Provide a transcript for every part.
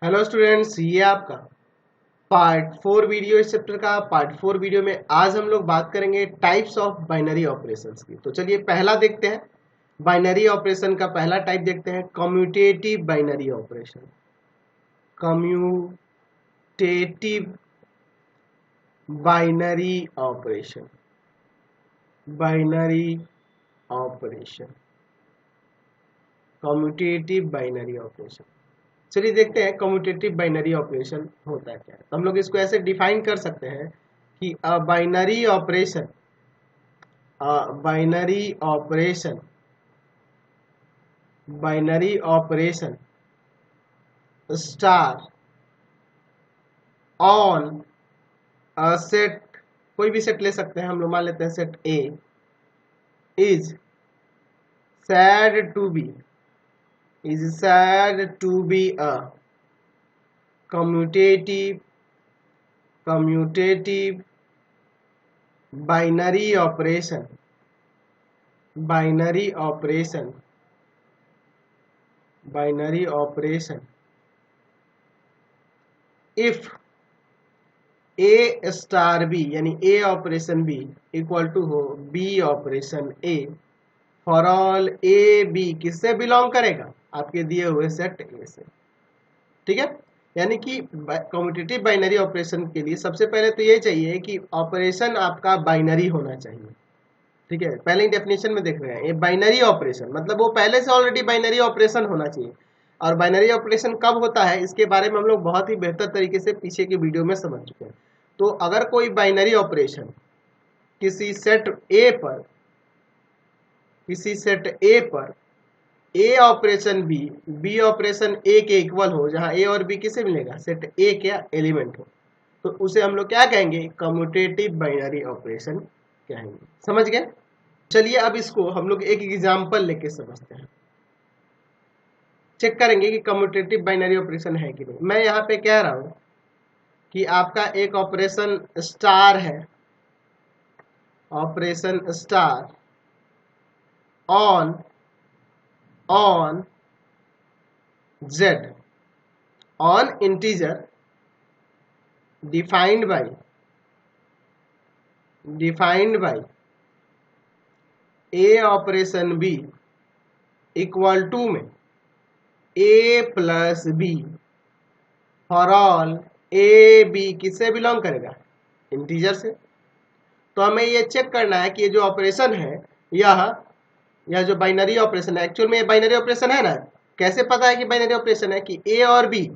Hello students, ये आपका part 4 video इस चैप्टर का। पार्ट 4 वीडियो में आज हम लोग बात करेंगे टाइप्स ऑफ बाइनरी ऑपरेशंस की। तो चलिए पहला देखते हैं। बाइनरी ऑपरेशन का पहला टाइप देखते हैं, commutative binary operation. Commutative binary operation, binary operation, commutative binary operation. चलिए देखते हैं कम्यूटेटिव बाइनरी ऑपरेशन होता है क्या है। तो हम लोग इसको ऐसे डिफाइन कर सकते हैं कि a binary operation, binary operation, binary operation star on a set, कोई भी सेट ले सकते हैं, हम लोग मान लेते हैं set A, is said to be, is said to be a commutative binary operation, binary operation, binary operation if A star b, यानी a operation b equal to हो b operation a for all A b किससे belong करेगा, आपके दिए हुए set ए से। ठीक है, यानी कि कम्यूटेटिव बाइनरी ऑपरेशन के लिए सबसे पहले तो ये चाहिए कि ऑपरेशन आपका बाइनरी होना चाहिए। ठीक है, पहले ही डेफिनेशन में देख रहे हैं, ये बाइनरी ऑपरेशन मतलब वो पहले से ऑलरेडी बाइनरी ऑपरेशन होना चाहिए। और बाइनरी ऑपरेशन कब होता है इसके बारे में हम लोग बहुत ही बेहतर तरीके से पीछे की वीडियो में समझ चुके हैं। तो अगर कोई बाइनरी ऑपरेशन किसी सेट ए पर, किसी सेट ए पर A operation B, B operation ए के इक्वल हो, जहां ए और बी किसे मिलेगा, सेट ए क्या एलिमेंट हो, तो उसे हम लोग क्या कहेंगे, कम्यूटेटिव बाइनरी ऑपरेशन कहेंगे। समझ गए। चलिए अब इसको हम लोग एक एग्जांपल लेके समझते हैं, चेक करेंगे कि कम्यूटेटिव बाइनरी ऑपरेशन है कि नहीं। मैं यहाँ पे कह रहा हूं कि आपका एक ऑपरेशन स्टार है, operation star on z on integer defined by a operation b equal to में a plus b for all A b किससे बिलोंग करेगा, इंटीजर से। तो हमें ये चेक करना है कि ये जो ऑपरेशन है, यह जो बाइनरी ऑपरेशन है, एक्चुअल में ये बाइनरी ऑपरेशन है ना। कैसे पता है कि बाइनरी ऑपरेशन है, कि ए और बी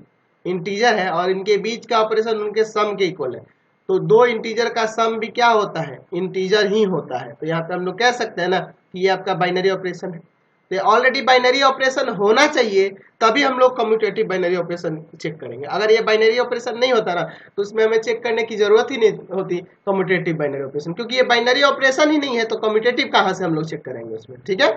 इंटीजर है और इनके बीच का ऑपरेशन उनके सम के इक्वल है। तो दो इंटीजर का सम भी क्या होता है, इंटीजर ही होता है। तो यहाँ पे हम लोग कह सकते हैं ना कि ये आपका बाइनरी ऑपरेशन है। तो ऑलरेडी बाइनरी ऑपरेशन होना चाहिए, तभी हम लोग कम्यूटेटिव बाइनरी ऑपरेशन चेक करेंगे। अगर ये बाइनरी ऑपरेशन नहीं होता ना तो उसमें हमें चेक करने की जरूरत ही नहीं होती कम्यूटेटिव बाइनरी ऑपरेशन, क्योंकि ये बाइनरी ऑपरेशन ही नहीं है तो कम्यूटेटिव कहाँ से हम लोग चेक करेंगे उसमें। ठीक है,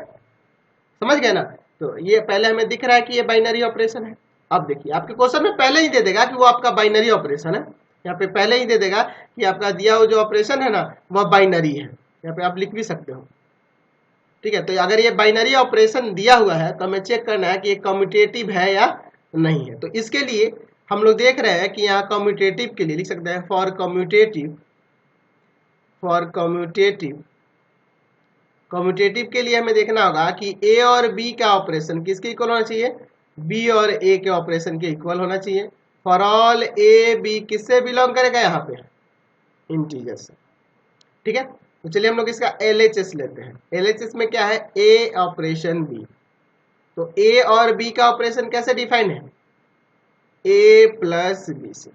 समझ गए ना। तो ये पहले हमें दिख रहा है कि ये बाइनरी ऑपरेशन है। अब देखिए आपके क्वेश्चन में पहले ही दे देगा कि वो आपका बाइनरी ऑपरेशन है। यहाँ पे पहले ही दे देगा कि आपका दिया हुआ जो ऑपरेशन है ना वह बाइनरी है। यहाँ पे आप लिख भी सकते हो। ठीक है, तो अगर ये बाइनरी ऑपरेशन दिया हुआ है तो हमें चेक करना है कि ये कम्यूटेटिव है या नहीं है। तो इसके लिए हम लोग देख रहे हैं कि यहाँ कम्यूटेटिव के लिए लिख सकते हैं, फॉर कम्यूटेटिव कम्यूटेटिव के लिए हमें देखना होगा कि ए और बी का ऑपरेशन किसके इक्वल होना चाहिए, बी और ए के ऑपरेशन के इक्वल होना चाहिए। फॉर ऑल ए बी किससे बिलोंग करेगा, यहाँ पे इंटीजर से। ठीक है, तो चलिए हम लोग इसका LHS लेते हैं। LHS में क्या है, ए ऑपरेशन बी। तो ए और बी का ऑपरेशन कैसे डिफाइन है, ए प्लस बी से।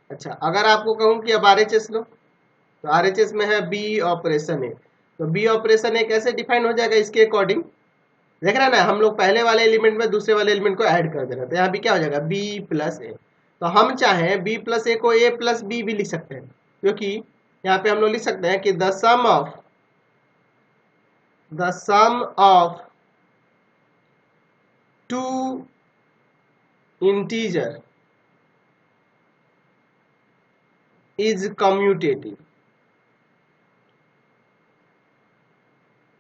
अच्छा, अगर आपको कहूं कि अब RHS लो, तो RHS में है बी ऑपरेशन ए। तो बी ऑपरेशन ए कैसे डिफाइन हो जाएगा, इसके अकॉर्डिंग देख रहे हैं ना, हम लोग पहले वाले एलिमेंट में दूसरे वाले एलिमेंट को ऐड कर दे रहे हैं। तो यहाँ भी क्या हो जाएगा, बी प्लस ए। तो हम चाहें बी प्लस ए को ए प्लस बी भी लिख सकते हैं, क्योंकि यहाँ पे हम लोग लिख सकते हैं कि the sum of two integer is commutative.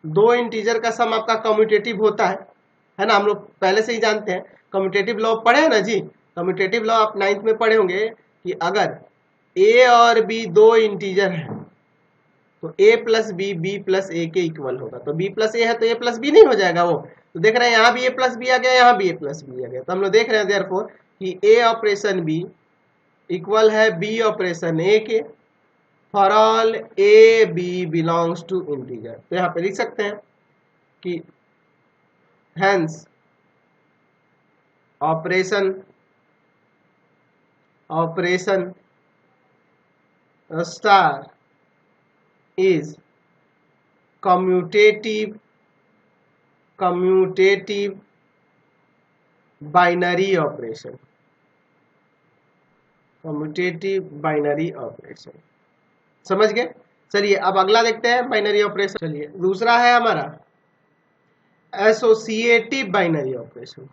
दो इंटीजर का सम आपका कम्यूटेटिव होता है ना। हम लोग पहले से ही जानते हैं, कम्यूटेटिव लॉ पढ़े हैं ना जी। कम्यूटेटिव लॉ आप 9th में पढ़े होंगे कि अगर a और b दो इंटीजर हैं तो a प्लस बी प्लस ए के इक्वल होगा। तो b प्लस ए है तो a प्लस बी नहीं हो जाएगा वो। तो देख रहे हैं यहाँ भी a प्लस बी आ गया, यहाँ भी a प्लस बी आ गया। तो हम लोग देख रहे हैं देयरफॉर कि a ऑपरेशन b इक्वल है b ऑपरेशन a के for all A b belongs to integer. तो यहाँ पे लिख सकते हैं कि hence operation star is commutative binary operation। समझ गए? चलिए अब अगला देखते हैं बाइनरी ऑपरेशन। चलिए दूसरा है हमारा associative binary operation.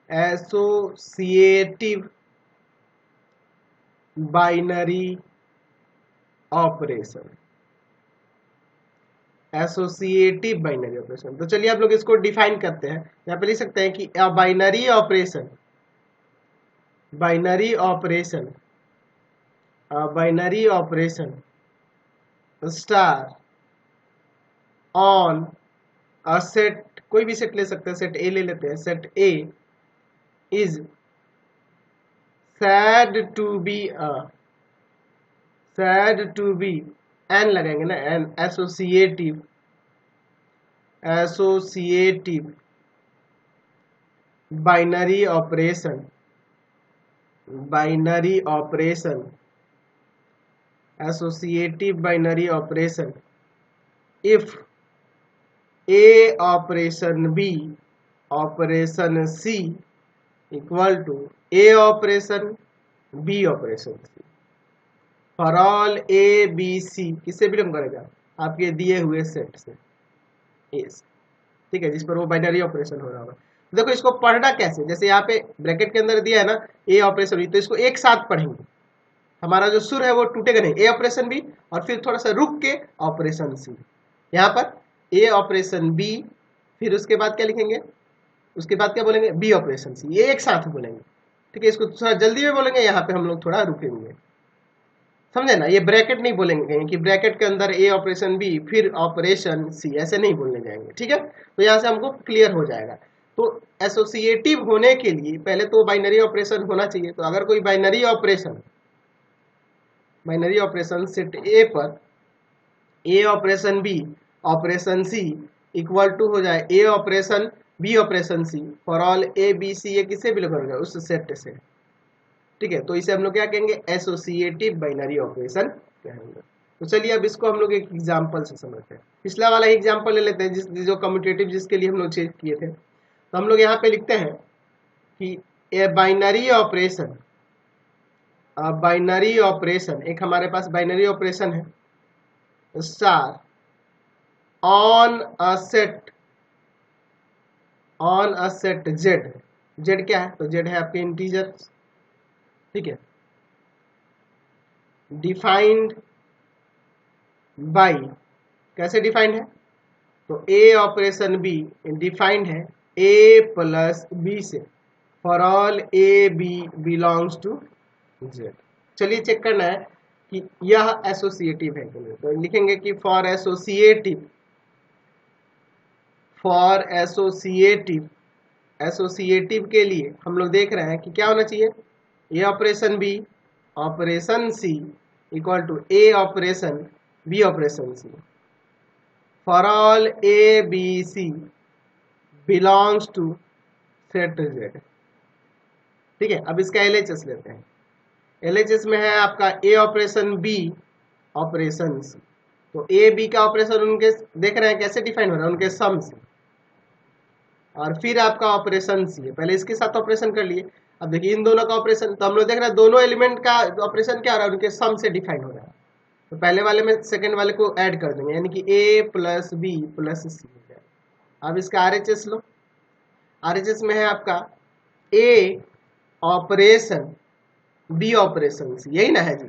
Associative binary operation, associative binary operation. तो चलिए आप लोग इसको डिफाइन करते हैं। यहाँ पे लिख सकते हैं कि binary operation star on a set, कोई भी सेट ले सकते हैं, सेट ए ले लेते हैं, set A is said to be an लगाएंगे ना, an associative binary operation associative binary operation if a operation B operation C equal to A operation B operation C for all A B C किससे belong करेगा? आपके दिए हुए set से, ठीक है, जिस पर वो बाइनरी ऑपरेशन हो रहा होगा। देखो इसको पढ़ना कैसे, जैसे यहाँ पे ब्रैकेट के अंदर दिया है ना ए ऑपरेशन बी, तो इसको एक साथ पढ़ेंगे, हमारा जो सुर है वो टूटेगा नहीं। ए ऑपरेशन बी और फिर थोड़ा सा रुक के ऑपरेशन सी, यहाँ पर ए ऑपरेशन बी, फिर उसके बाद क्या लिखेंगे, उसके बाद क्या बोलेंगे, बी ऑपरेशन सी, ये एक साथ बोलेंगे, ठीक है। इसको थोड़ा जल्दी में बोलेंगे, यहाँ पे हम लोग थोड़ा रुकेंगे, समझे ना। ये ब्रैकेट नहीं बोलेंगे कि ब्रैकेट के अंदर ए ऑपरेशन बी फिर ऑपरेशन सी, ऐसे नहीं बोलने जाएंगे, ठीक है। तो यहाँ से हमको क्लियर हो जाएगा। तो एसोसिएटिव होने के लिए पहले तो बाइनरी ऑपरेशन होना चाहिए। तो अगर कोई बाइनरी ऑपरेशन सेट ए पर A operation B operation C equal to हो जाए A operation B operation C for all A B C, ये किससे बिलोंग करेगा, उस सेट से, ठीक है। तो इसे हम लोग क्या कहेंगे, एसोसिएटिव बाइनरी ऑपरेशन कहेंगे। तो चलिए अब इसको हम लोग एक एग्जांपल से समझते हैं। पिछला वाला एग्जांपल ले लेते हैं, जो कम्यूटेटिव जिसके लिए हम लोग चेक किए थे। तो हम लोग यहाँ पे लिखते हैं कि ए बाइनरी ऑपरेशन, एक हमारे पास बाइनरी ऑपरेशन है star on a set Z क्या है, तो जेड है आपके इंटीजर, ठीक है, डिफाइंड बाई, कैसे डिफाइंड है, तो ए ऑपरेशन बी डिफाइंड है ए प्लस बी से for all A b belongs to Z. चलिए चेक करना है कि यह एसोसिएटिव है कि नहीं। तो लिखेंगे कि फॉर एसोसिएटिव के लिए हम लोग देख रहे हैं कि क्या होना चाहिए, A operation B operation C equal to A operation B operation C for all A B C belongs to set Z, ठीक है। अब इसका एलएचएस लेते हैं। एलएचएस में है आपका ए ऑपरेशन बी ऑपरेशन सी, तो ए बी का ऑपरेशन उनके देख रहे हैं कैसे डिफाइन हो रहा है, उनके सम से, और फिर आपका ऑपरेशन सी है, पहले इसके साथ ऑपरेशन कर लिए। अब देखिए इन दोनों का ऑपरेशन, तो हम लोग देख रहे हैं दोनों एलिमेंट का ऑपरेशन क्या हो रहा है, उनके सम से डिफाइन हो रहा है। तो पहले वाले में सेकंड वाले को ऐड कर देंगे, यानी कि ए प्लस बी प्लस सी हो जाएगा। अब इसका आरएचएस लो, आरएचएस में है आपका ए ऑपरेशन बी ऑपरेशन सी, यही ना है जी।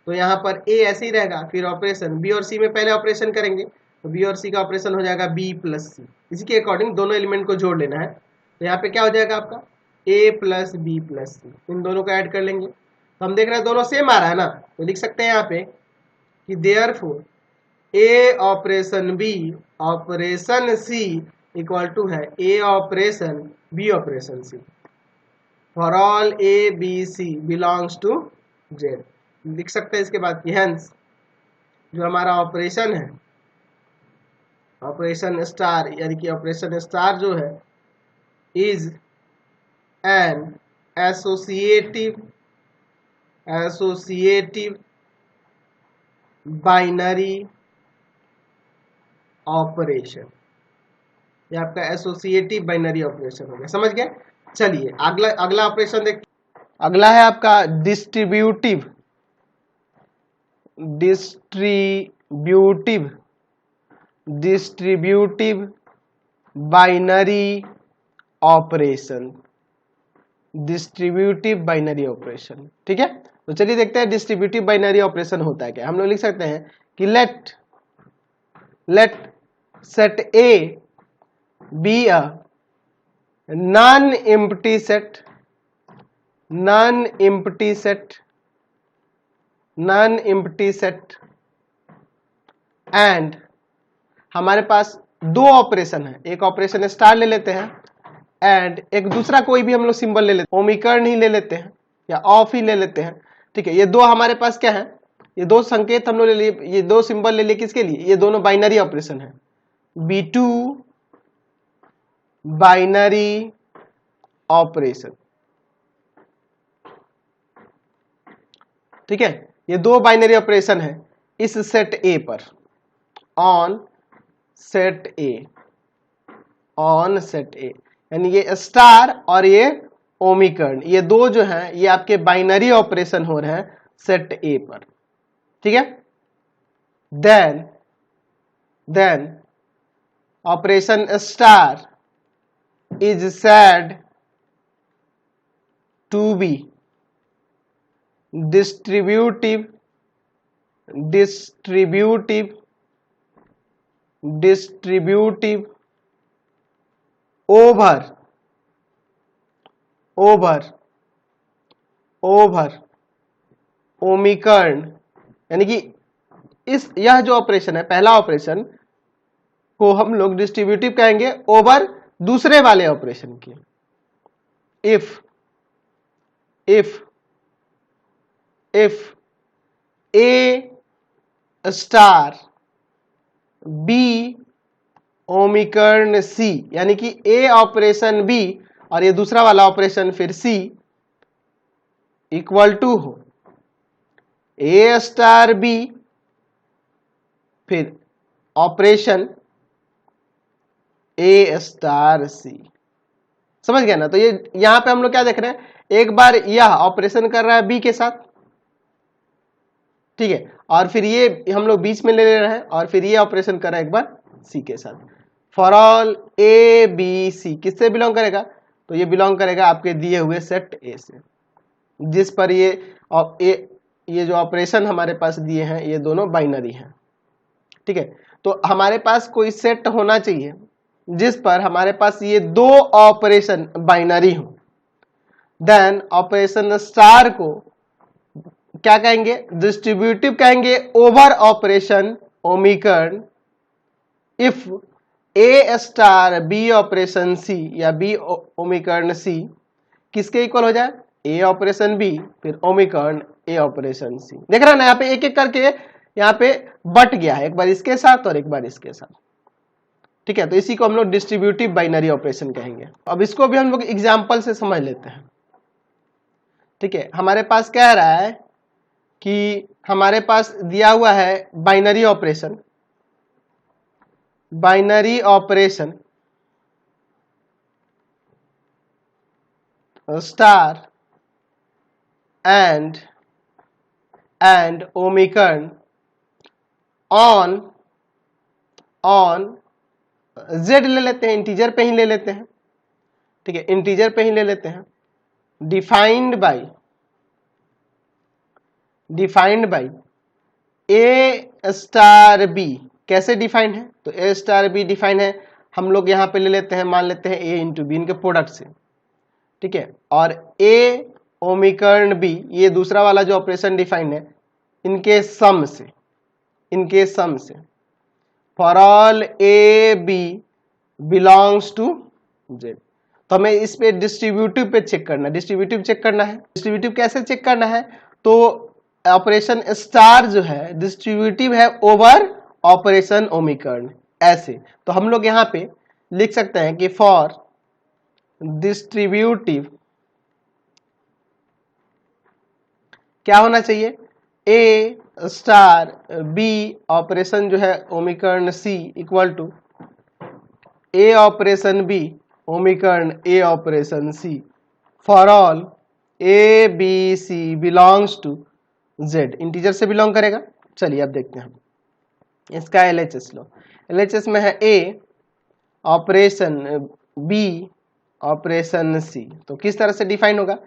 तो यहाँ पर ए ऐसे ही रहेगा, फिर ऑपरेशन बी और सी में पहले ऑपरेशन करेंगे, तो बी और सी का ऑपरेशन हो जाएगा बी प्लस सी। इसी के अकॉर्डिंग दोनों एलिमेंट को जोड़ लेना है। तो यहाँ पे क्या हो जाएगा आपका ए प्लस बी प्लस सी, इन दोनों को ऐड कर लेंगे तो हम देख रहे हैं दोनों सेम आ रहा है ना, तो लिख सकते हैं यहाँ पे कि therefore A operation B operation C equal to है A operation B operation C for all A B C belongs to Z. लिख सकते हैं इसके बाद कि हेंस जो हमारा ऑपरेशन है, ऑपरेशन स्टार यानी कि ऑपरेशन स्टार जो है is an associative binary operation, ये आपका एसोसिएटिव बाइनरी ऑपरेशन हो गया, समझ गए। चलिए अगला ऑपरेशन देख, अगला है आपका distributive binary operation, distributive binary operation. ठीक है, तो चलिए देखते हैं डिस्ट्रीब्यूटिव बाइनरी ऑपरेशन होता है क्या। हम लोग लिख सकते हैं कि let set A be a non empty set and हमारे पास दो ऑपरेशन है, एक ऑपरेशन स्टार ले लेते हैं एंड एक दूसरा कोई भी हम लोग सिंबल ले लेते हैं, ओमिकर्ण ही ले लेते हैं या ऑफ ही ले लेते हैं। ठीक है, ये दो हमारे पास क्या है, ये दो संकेत हम लोग ले लिए, ये दो सिंबल ले लिए किसके लिए, ये दोनों बाइनरी ऑपरेशन है, B2 बाइनरी ऑपरेशन। ठीक है, ये दो बाइनरी ऑपरेशन है इस सेट ए पर, ऑन सेट ए यानी ये स्टार और ये ओमिकर्ण, ये दो जो हैं ये आपके बाइनरी ऑपरेशन हो रहे हैं सेट ए पर। ठीक है, then operation star is said to be distributive over omicron, यानी कि यह जो ऑपरेशन है, पहला ऑपरेशन को हम लोग डिस्ट्रीब्यूटिव कहेंगे ओवर दूसरे वाले ऑपरेशन के। इफ ए स्टार बी ओमिकर्ण सी, यानी कि ए ऑपरेशन बी और ये दूसरा वाला ऑपरेशन फिर सी इक्वल टू हो ए स्टार बी फिर ऑपरेशन ए स्टार सी। समझ गया ना। तो ये यहां पे हम लोग क्या देख रहे हैं, एक बार यह ऑपरेशन कर रहा है बी के साथ, ठीक है, और फिर ये हम लोग बीच में ले रहे हैं और फिर ये ऑपरेशन कर रहा है एक बार सी के साथ। For all A B C किससे बिलोंग करेगा, तो ये बिलोंग करेगा आपके दिए हुए सेट ए से, जिस पर ये जो ऑपरेशन हमारे पास दिए हैं ये दोनों बाइनरी हैं। ठीक है, तो हमारे पास कोई सेट होना चाहिए जिस पर हमारे पास ये दो ऑपरेशन बाइनरी हो। देन ऑपरेशन स्टार को क्या कहेंगे, डिस्ट्रीब्यूटिव कहेंगे over operation omicron if A star B operation C या बी ओमिकर्ण सी किसके इक्वल हो जाए, ए ऑपरेशन बी फिर ओमिकर्ण ए ऑपरेशन सी। देख रहे हैं ना, यहाँ पे एक एक करके यहाँ पे बट गया है, एक बार इसके साथ और एक बार इसके साथ। ठीक है, तो इसी को हम लोग डिस्ट्रीब्यूटिव बाइनरी ऑपरेशन कहेंगे। अब इसको भी हम लोग एग्जाम्पल से समझ लेते हैं। ठीक है, हमारे पास कह रहा है कि हमारे पास दिया हुआ है binary operation star and omicron on Z ले लेते हैं, इंटीजर पे ही ले लेते हैं। ठीक है, इंटीजर पे ही ले लेते हैं। Defined by a star b, कैसे डिफाइंड है, तो ए स्टार बी डिफाइंड है हम लोग यहाँ पे ले लेते हैं, मान लेते हैं ए इंटू बी, इनके प्रोडक्ट से। ठीक है, और ए ओमिकर्ण बी, ये दूसरा वाला जो ऑपरेशन डिफाइंड है, इनके सम से, इनके सम से for all A b belongs to Z. तो हमें इस पे डिस्ट्रीब्यूटिव पे चेक करना है, डिस्ट्रीब्यूटिव चेक करना है। डिस्ट्रीब्यूटिव कैसे चेक करना है, तो ऑपरेशन स्टार जो है डिस्ट्रीब्यूटिव है ओवर ऑपरेशन ओमिकर्ण, ऐसे। तो हम लोग यहाँ पे लिख सकते हैं कि फॉर डिस्ट्रीब्यूटिव क्या होना चाहिए, ए स्टार बी ऑपरेशन जो है omicron C equal to A operation B omicron A operation C for all A B C belongs to Z. Integer से बिलोंग करेगा। चलिए अब देखते हैं हम इसका एलएचएस लो। एलएचएस में है ए ऑपरेशन बी ऑपरेशन सी। तो किस तरह से डिफाइन होगा,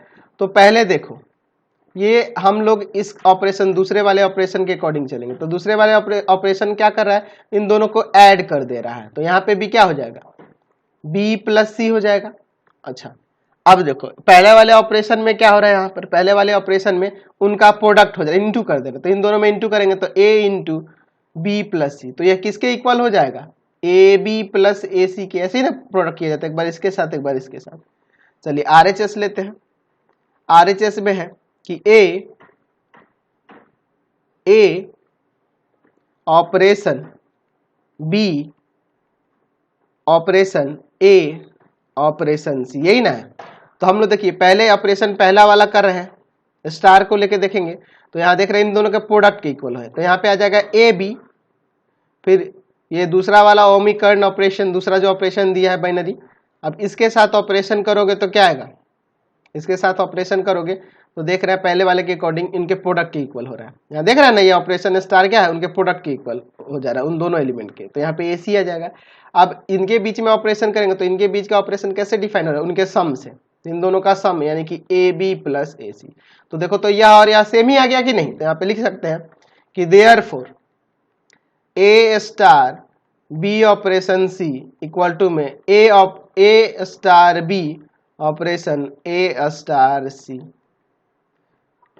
तो पहले देखो ये हम लोग इस ऑपरेशन दूसरे वाले ऑपरेशन के अकॉर्डिंग चलेंगे। तो दूसरे वाले ऑपरेशन क्या कर रहा है, इन दोनों को ऐड कर दे रहा है। तो यहाँ पे भी क्या हो जाएगा, बी प्लस सी हो जाएगा। अच्छा अब देखो पहले वाले ऑपरेशन में क्या हो रहा है, यहाँ पर पहले वाले ऑपरेशन में उनका प्रोडक्ट हो जाएगा, इंटू कर देगा। तो इन दोनों में इंटू करेंगे तो ए इंटू बी प्लस सी, तो यह किसके इक्वल हो जाएगा, ए बी प्लस ए सी के। ऐसे ही ना प्रोडक्ट किया जाता है, एक बार इसके साथ एक बार इसके साथ। चलिए आरएचएस लेते हैं। आरएचएस में है कि ए ऑपरेशन बी ऑपरेशन ए ऑपरेशन सी, यही ना है। तो हम लोग देखिए पहले ऑपरेशन पहला वाला कर रहे हैं, स्टार को लेके देखेंगे तो यहाँ देख रहे हैं इन दोनों के प्रोडक्ट के इक्वल है। तो यहाँ पे आ जाएगा ए बी, फिर ये दूसरा वाला ओमिकर्ण ऑपरेशन, दूसरा जो ऑपरेशन दिया है बाइनरी, अब इसके साथ ऑपरेशन करोगे तो क्या आएगा, इसके साथ ऑपरेशन करोगे तो देख रहे हैं पहले वाले के अकॉर्डिंग इनके प्रोडक्ट के इक्वल हो रहा है। यहाँ देख रहे हैं ना, ये ऑपरेशन स्टार क्या है, उनके प्रोडक्ट के इक्वल हो जा रहा है उन दोनों एलिमेंट के। तो यहाँ पे एसी आ जाएगा। अब इनके बीच में ऑपरेशन करेंगे तो इनके बीच का ऑपरेशन कैसे डिफाइन हो रहा है, उनके सम से, इन दोनों का सम यानी कि ए बी प्लस ए सी। तो देखो तो यह और यह सेम ही आ गया कि नहीं। तो यहाँ पे लिख सकते हैं कि therefore A star B operation C equal to में A star B operation A star C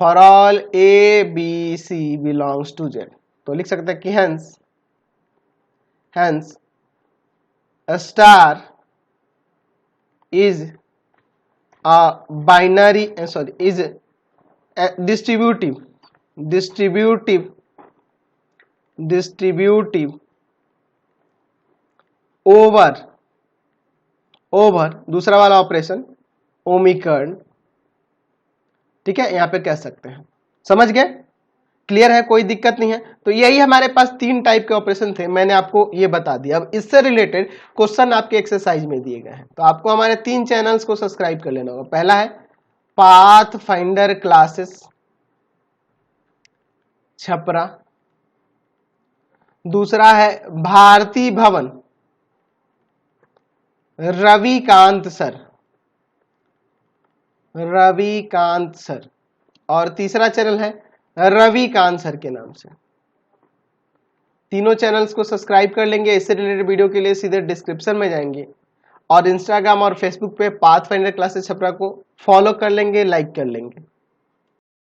for all A B C belongs to Z. तो लिख सकते हैं कि hence star is a binary is distributive over दूसरा वाला operation ओमिकर्ण। ठीक है, यहां पे कह सकते हैं। समझ गए, क्लियर है, कोई दिक्कत नहीं है। तो यही हमारे पास 3 टाइप के ऑपरेशन थे, मैंने आपको ये बता दिया। अब इससे रिलेटेड क्वेश्चन आपके एक्सरसाइज में दिए गए हैं, तो आपको हमारे 3 चैनल्स को सब्सक्राइब कर लेना होगा। पहला है पाथ फाइंडर क्लासेस छपरा, दूसरा है भारती भवन रविकांत सर, और तीसरा चैनल है रविकांत सर के नाम से। तीनों चैनल्स को सब्सक्राइब कर लेंगे। इससे रिलेटेड वीडियो के लिए सीधे डिस्क्रिप्शन में जाएंगे और इंस्टाग्राम और फेसबुक पे पाथ फाइंडर क्लासेस छपरा को फॉलो कर लेंगे, लाइक कर लेंगे।